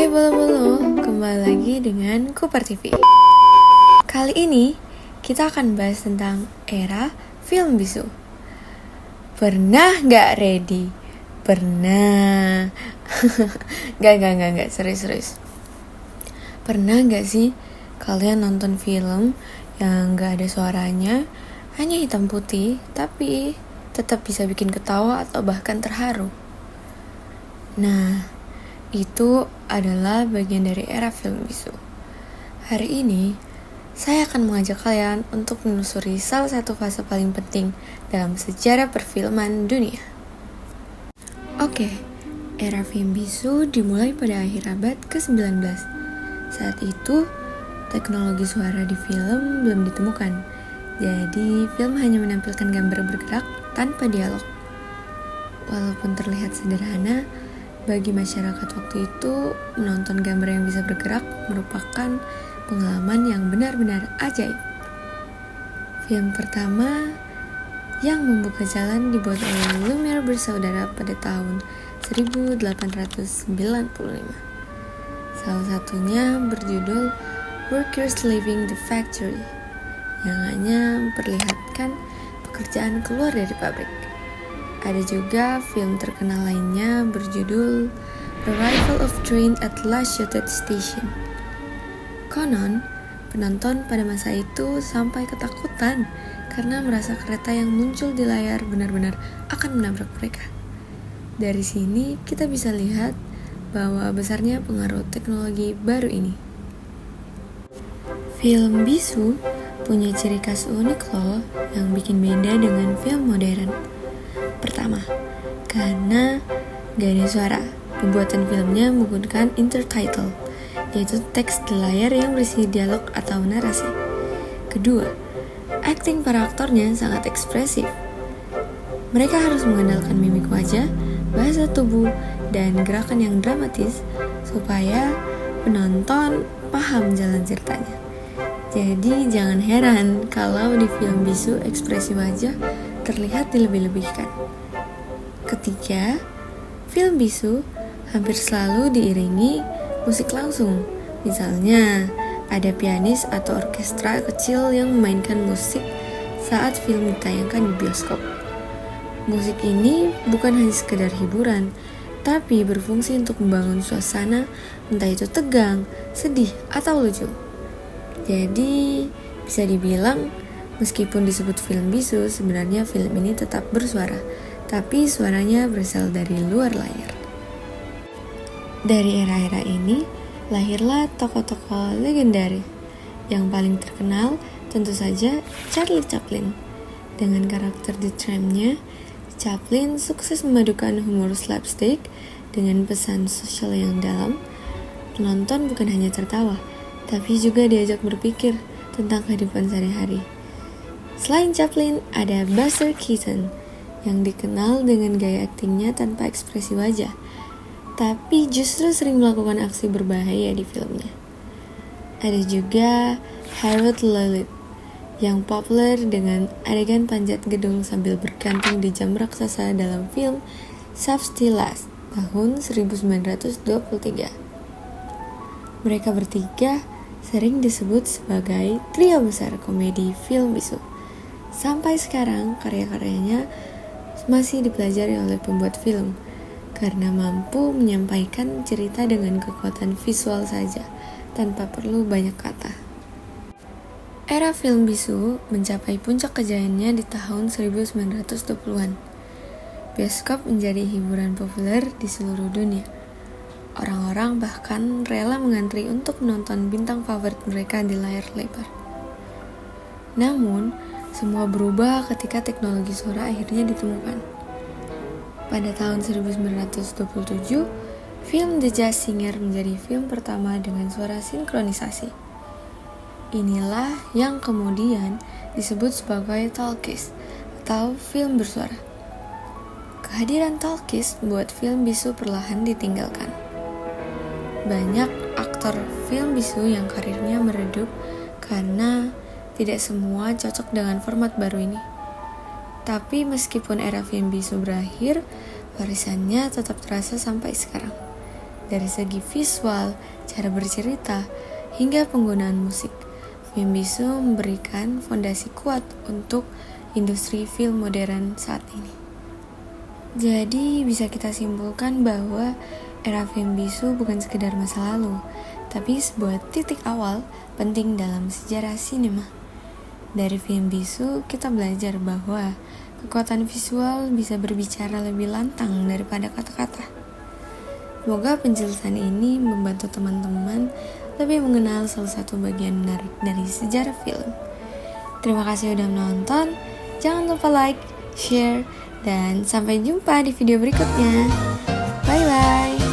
Hai bolo-bolo, kembali lagi dengan Kupar TV. Kali ini kita akan bahas tentang era film bisu. Pernah gak ready? Pernah. Gak, serius. Pernah gak sih kalian nonton film yang gak ada suaranya, hanya hitam putih, tapi tetap bisa bikin ketawa atau bahkan terharu? Nah, itu adalah bagian dari era film bisu. Hari ini, saya akan mengajak kalian untuk menelusuri salah satu fase paling penting dalam sejarah perfilman dunia. Oke, era film bisu dimulai pada akhir abad ke-19. Saat itu, teknologi suara di film belum ditemukan. Jadi, film hanya menampilkan gambar bergerak tanpa dialog. Walaupun terlihat sederhana, bagi masyarakat waktu itu, menonton gambar yang bisa bergerak merupakan pengalaman yang benar-benar ajaib. Film pertama yang membuka jalan dibuat oleh Lumiere bersaudara pada tahun 1895. Salah satunya berjudul Workers Leaving the Factory, yang hanya memperlihatkan pekerjaan keluar dari pabrik. Ada juga film terkenal lainnya berjudul Arrival of Train at La Chaussée Station. Konon, penonton pada masa itu sampai ketakutan karena merasa kereta yang muncul di layar benar-benar akan menabrak mereka. Dari sini kita bisa lihat bahwa besarnya pengaruh teknologi baru ini. Film bisu punya ciri khas unik loh yang bikin beda dengan film modern. Pertama, karena gak ada suara, pembuatan filmnya menggunakan intertitle, yaitu teks di layar yang berisi dialog atau narasi. Kedua, akting para aktornya sangat ekspresif. Mereka harus mengandalkan mimik wajah, bahasa tubuh, dan gerakan yang dramatis supaya penonton paham jalan ceritanya. Jadi jangan heran kalau di film bisu ekspresi wajah terlihat dilebih-lebihkan. Ketiga, film bisu hampir selalu diiringi musik langsung. Misalnya, ada pianis atau orkestra kecil yang memainkan musik saat film ditayangkan di bioskop. Musik ini bukan hanya sekedar hiburan, tapi berfungsi untuk membangun suasana, entah itu tegang, sedih, atau lucu. Jadi, bisa dibilang meskipun disebut film bisu, sebenarnya film ini tetap bersuara, tapi suaranya berasal dari luar layar. Dari era-era ini, lahirlah tokoh-tokoh legendaris. Yang paling terkenal tentu saja Charlie Chaplin. Dengan karakter The Tramp-nya, Chaplin sukses memadukan humor slapstick dengan pesan sosial yang dalam. Penonton bukan hanya tertawa, tapi juga diajak berpikir tentang kehidupan sehari-hari. Selain Chaplin, ada Buster Keaton yang dikenal dengan gaya aktingnya tanpa ekspresi wajah, tapi justru sering melakukan aksi berbahaya di filmnya. Ada juga Harold Lloyd yang populer dengan adegan panjat gedung sambil bergantung di jam raksasa dalam film Save Still Last tahun 1923. Mereka bertiga sering disebut sebagai trio besar komedi film bisu. Sampai sekarang karya-karyanya masih dipelajari oleh pembuat film karena mampu menyampaikan cerita dengan kekuatan visual saja tanpa perlu banyak kata. Era film bisu mencapai puncak kejayaannya di tahun 1920-an. Bioskop menjadi hiburan populer di seluruh dunia. Orang-orang bahkan rela mengantri untuk menonton bintang favorit mereka di layar lebar. Namun, semua berubah ketika teknologi suara akhirnya ditemukan. Pada tahun 1927, film The Jazz Singer menjadi film pertama dengan suara sinkronisasi. Inilah yang kemudian disebut sebagai talkies atau film bersuara. Kehadiran talkies membuat film bisu perlahan ditinggalkan. Banyak aktor film bisu yang karirnya meredup karena tidak semua cocok dengan format baru ini. Tapi meskipun era film bisu berakhir, warisannya tetap terasa sampai sekarang. dari segi visual, cara bercerita, hingga penggunaan musik. Film bisu memberikan fondasi kuat untuk industri film modern saat ini. Jadi bisa kita simpulkan bahwa era film bisu bukan sekedar masa lalu, tapi sebuah titik awal penting dalam sejarah sinema. Dari film bisu kita belajar bahwa kekuatan visual bisa berbicara lebih lantang daripada kata-kata. Semoga penjelasan ini membantu teman-teman lebih mengenal salah satu bagian menarik dari sejarah film. Terima kasih udah menonton. Jangan lupa like, share, dan sampai jumpa di video berikutnya. Bye-bye.